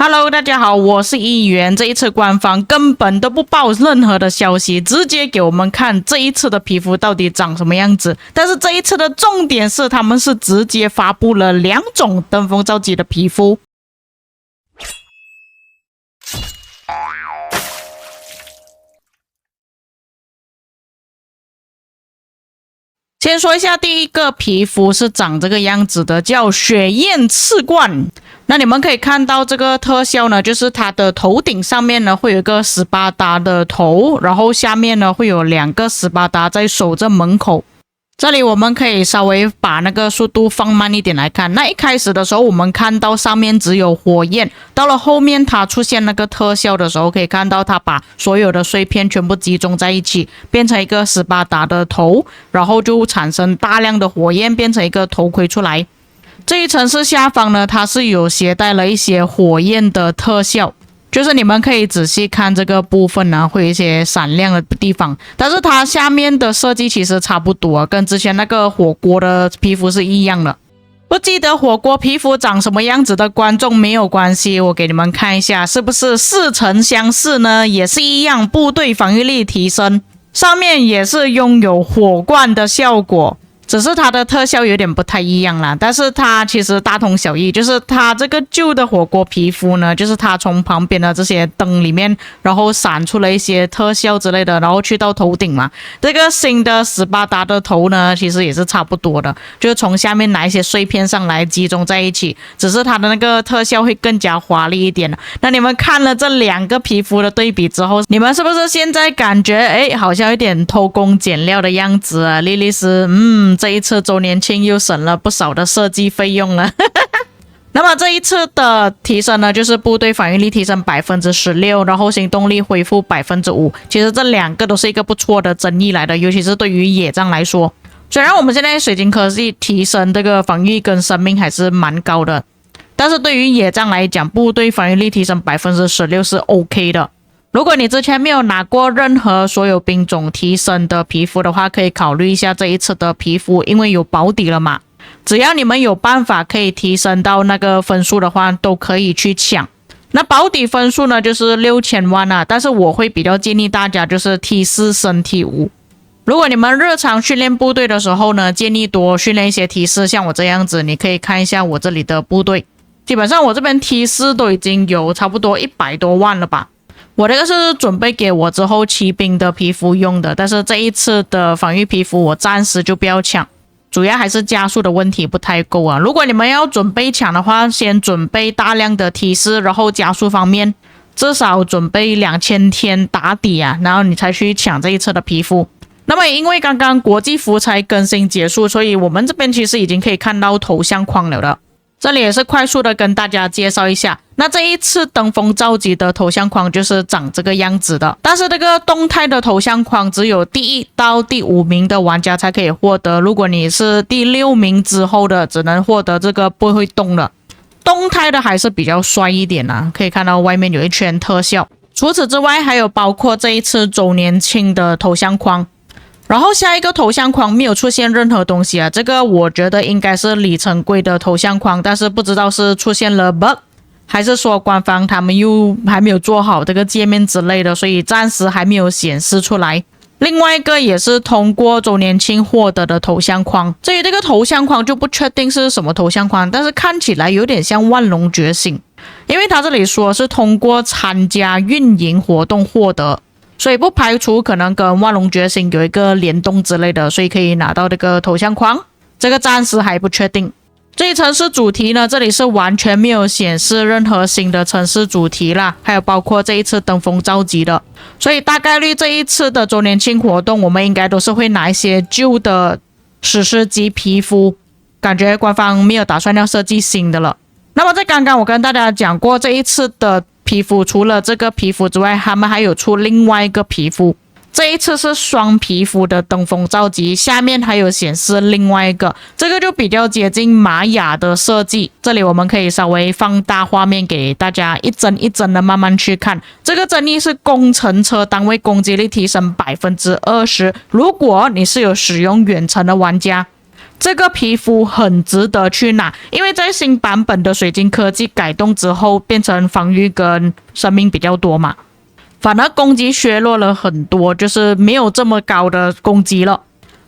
Hello，大家好，我是议员。这一次官方根本都不报任何的消息，直接给我们看这一次的皮肤到底长什么样子。但是这一次的重点是，他们是直接发布了2种登峰造极的皮肤。先说一下，第一个皮肤是长这个样子的，叫雪燕刺冠。那你们可以看到这个特效呢，就是它的头顶上面呢会有一个斯巴达的头，然后下面呢会有2个斯巴达在守着门口。这里我们可以稍微把那个速度放慢一点来看。那一开始的时候，我们看到上面只有火焰，到了后面它出现那个特效的时候，可以看到它把所有的碎片全部集中在一起，变成一个斯巴达的头，然后就产生大量的火焰，变成一个头盔出来。这一层是下方呢，它是有携带了一些火焰的特效。就是你们可以仔细看这个部分呢，会有一些闪亮的地方，但是它下面的设计其实差不多，跟之前那个火锅的皮肤是一样的。不记得火锅皮肤长什么样子的观众没有关系，我给你们看一下，是不是似曾相识呢？也是一样，部队防御力提升，上面也是拥有火冠的效果。只是它的特效有点不太一样啦，但是它其实大同小异，就是它这个旧的火锅皮肤呢，就是它从旁边的这些灯里面，然后闪出了一些特效之类的，然后去到头顶嘛。这个新的斯巴达的头呢，其实也是差不多的，就是从下面拿一些碎片上来集中在一起，只是它的那个特效会更加华丽一点。那你们看了这2个皮肤的对比之后，你们是不是现在感觉好像有点偷工减料的样子啊？莉莉丝，这一次周年庆又省了不少的设计费用了。那么这一次的提升呢，就是部队防御力提升 16%， 然后行动力恢复 5%。其实这2个都是一个不错的增益来的，尤其是对于野战来说。虽然我们现在水晶科技提升这个防御跟生命还是蛮高的，但是对于野战来讲，部队防御力提升 16% 是 OK 的。如果你之前没有拿过任何所有兵种提升的皮肤的话，可以考虑一下这一次的皮肤，因为有保底了嘛。只要你们有办法可以提升到那个分数的话，都可以去抢。那保底分数呢，就是6000万啊，但是我会比较建议大家就是 T4 升 T5。如果你们日常训练部队的时候呢，建议多训练一些 T4，像我这样子，你可以看一下我这里的部队，基本上我这边 T4 都已经有差不多100多万了吧。我这个是准备给我之后骑兵的皮肤用的，但是这一次的防御皮肤我暂时就不要抢，主要还是加速的问题不太够啊。如果你们要准备抢的话，先准备大量的T4，然后加速方面至少准备2000天打底啊，然后你才去抢这一次的皮肤。那么因为刚刚国际服才更新结束，所以我们这边其实已经可以看到头像框了的。这里也是快速的跟大家介绍一下，那这一次登峰造极的头像框就是长这个样子的，但是这个动态的头像框只有第1到第5名的玩家才可以获得，如果你是第6名之后的，只能获得这个不会动的。动态的还是比较帅一点啊，可以看到外面有一圈特效。除此之外，还有包括这一次周年庆的头像框。然后下一个头像框没有出现任何东西啊，这个我觉得应该是里程碑的头像框，但是不知道是出现了 bug， 还是说官方他们又还没有做好这个界面之类的，所以暂时还没有显示出来。另外一个也是通过周年庆获得的头像框，至于这个头像框就不确定是什么头像框，但是看起来有点像万龙觉醒，因为他这里说是通过参加运营活动获得，所以不排除可能跟万龙觉醒有一个联动之类的，所以可以拿到这个头像框，这个暂时还不确定。这一城市主题呢，这里是完全没有显示任何新的城市主题啦，还有包括这一次登峰造极的，所以大概率这一次的周年庆活动，我们应该都是会拿一些旧的史诗级皮肤，感觉官方没有打算要设计新的了。那么在刚刚我跟大家讲过，这一次的皮肤除了这个皮肤之外，他们还有出另外一个皮肤，这一次是双皮肤的登峰造极，下面还有显示另外一个，这个就比较接近玛雅的设计。这里我们可以稍微放大画面给大家一帧一帧的慢慢去看。这个争议是工程车单位攻击力提升 20%， 如果你是有使用远程的玩家，这个皮肤很值得去拿，因为在新版本的水晶科技改动之后，变成防御跟生命比较多嘛，反而攻击削弱了很多，就是没有这么高的攻击了。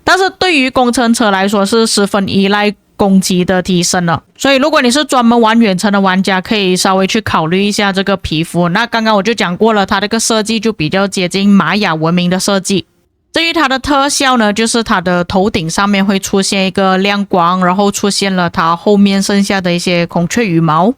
但是对于工程车来说是十分依赖攻击的提升了，所以如果你是专门玩远程的玩家，可以稍微去考虑一下这个皮肤。那刚刚我就讲过了，它这个设计就比较接近玛雅文明的设计。至于它的特效呢，就是它的头顶上面会出现一个亮光，然后出现了它后面剩下的一些孔雀羽毛，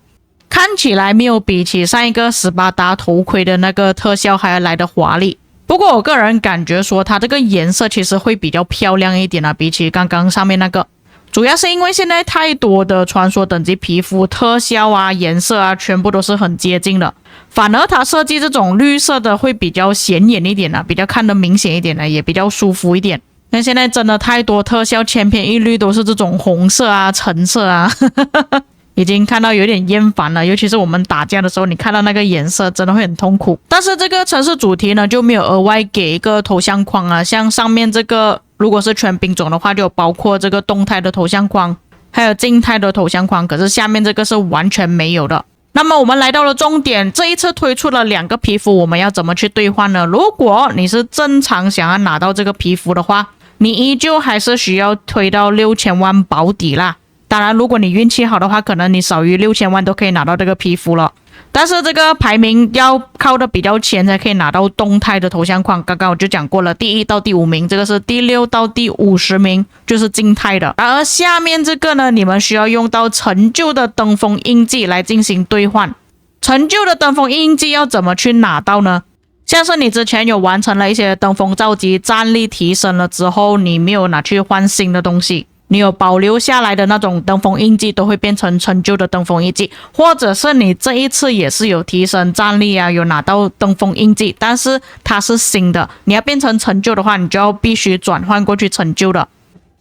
看起来没有比起上一个斯巴达头盔的那个特效还要来得华丽。不过我个人感觉说它这个颜色其实会比较漂亮一点啊，比起刚刚上面那个。主要是因为现在太多的传说等级皮肤特效啊、颜色啊，全部都是很接近的，反而它设计这种绿色的会比较显眼一点啊，比较看得明显一点啊，也比较舒服一点。那现在真的太多特效，千篇一律都是这种红色啊、橙色啊，已经看到有点厌烦了。尤其是我们打架的时候，你看到那个颜色真的会很痛苦。但是这个城市主题呢，就没有额外给一个头像框啊，像上面这个如果是全兵种的话，就包括这个动态的头像框，还有静态的头像框，可是下面这个是完全没有的。那么我们来到了重点，这一次推出了2个皮肤，我们要怎么去兑换呢？如果你是正常想要拿到这个皮肤的话，你依旧还是需要推到6000万保底啦。当然如果你运气好的话，可能你少于6000万都可以拿到这个皮肤了。但是这个排名要靠的比较前才可以拿到动态的头像框，刚刚我就讲过了，第1到第5名，这个是第6到第50名就是静态的。而下面这个呢，你们需要用到成就的登峰印记来进行兑换。成就的登峰印记要怎么去拿到呢？像是你之前有完成了一些登峰召集，战力提升了之后，你没有拿去换新的东西，你有保留下来的那种登峰印记都会变成成就的登峰印记，或者是你这一次也是有提升战力啊，有拿到登峰印记，但是它是新的，你要变成成就的话，你就要必须转换过去成就的。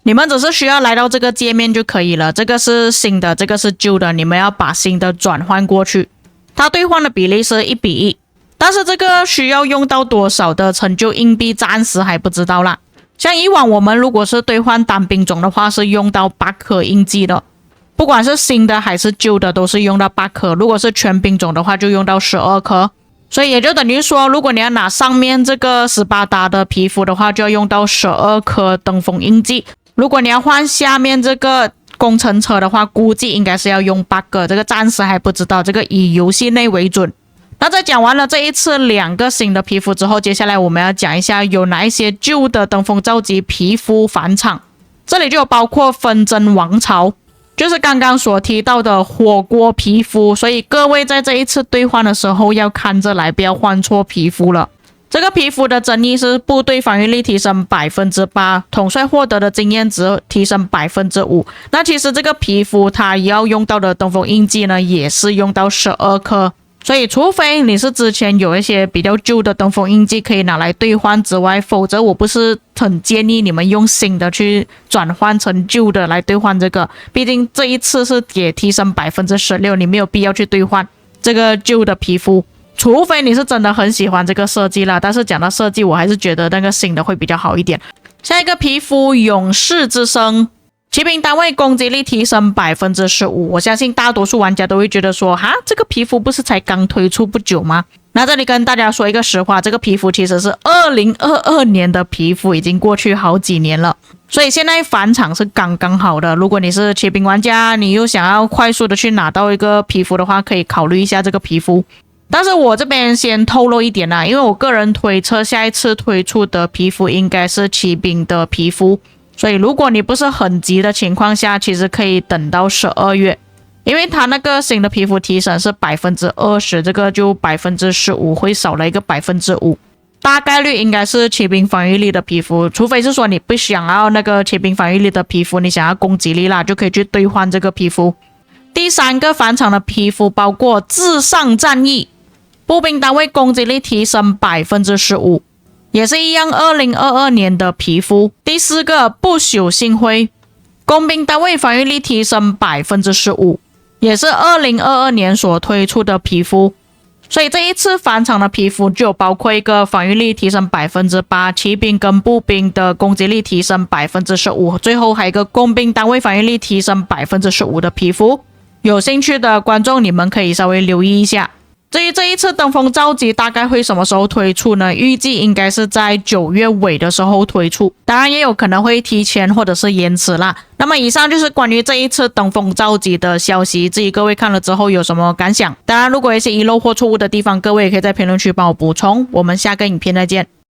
你们只是需要来到这个界面就可以了，这个是新的，这个是旧的，你们要把新的转换过去。它兑换的比例是1:1，但是这个需要用到多少的成就硬币暂时还不知道啦。像以往我们如果是兑换单兵种的话，是用到8颗印记的，不管是新的还是旧的都是用到8颗，如果是全兵种的话就用到12颗。所以也就等于说，如果你要拿上面这个斯巴达的皮肤的话，就要用到12颗登峰印记。如果你要换下面这个工程车的话，估计应该是要用8个，这个暂时还不知道，这个以游戏内为准。那在讲完了这一次2个新的皮肤之后，接下来我们要讲一下有哪一些旧的登峰召集皮肤返场。这里就有包括纷争王朝，就是刚刚所提到的火锅皮肤，所以各位在这一次兑换的时候要看着来，不要换错皮肤了。这个皮肤的争议是部队防御力提升 8%， 统帅获得的经验值提升 5%。 那其实这个皮肤它要用到的登峰印记呢，也是用到12颗。所以除非你是之前有一些比较旧的登峰印记可以拿来兑换之外，否则我不是很建议你们用新的去转换成旧的来兑换这个，毕竟这一次是也提升 16%， 你没有必要去兑换这个旧的皮肤，除非你是真的很喜欢这个设计啦。但是讲到设计，我还是觉得那个新的会比较好一点。下一个皮肤勇士之声，骑兵单位攻击力提升 15%， 我相信大多数玩家都会觉得说，哈，这个皮肤不是才刚推出不久吗？那这里跟大家说一个实话，这个皮肤其实是2022年的皮肤，已经过去好几年了，所以现在返场是刚刚好的。如果你是骑兵玩家，你又想要快速的去拿到一个皮肤的话，可以考虑一下这个皮肤。但是我这边先透露一点啦，因为我个人推测下一次推出的皮肤应该是骑兵的皮肤，所以如果你不是很急的情况下，其实可以等到12月，因为它那个新的皮肤提升是 20%， 这个就 15%， 会少了一个 5%， 大概率应该是骑兵防御力的皮肤，除非是说你不想要那个骑兵防御力的皮肤，你想要攻击力啦，就可以去兑换这个皮肤。第3个返场的皮肤包括至上战役，步兵单位攻击力提升 15%，也是一样2022年的皮肤。第4个不朽星辉，工兵单位防御力提升 15%， 也是2022年所推出的皮肤。所以这一次返场的皮肤就包括一个防御力提升8%，骑兵跟步兵的攻击力提升15%，最后还有一个工兵单位防御力提升15%的皮肤。有兴趣的观众，你们可以稍微留意一下。至于这一次登峰造极大概会什么时候推出呢？预计应该是在9月尾的时候推出，当然也有可能会提前或者是延迟啦。那么以上就是关于这一次登峰造极的消息，至于各位看了之后有什么感想？当然如果有一些遗漏或错误的地方，各位也可以在评论区帮我补充。我们下个影片再见。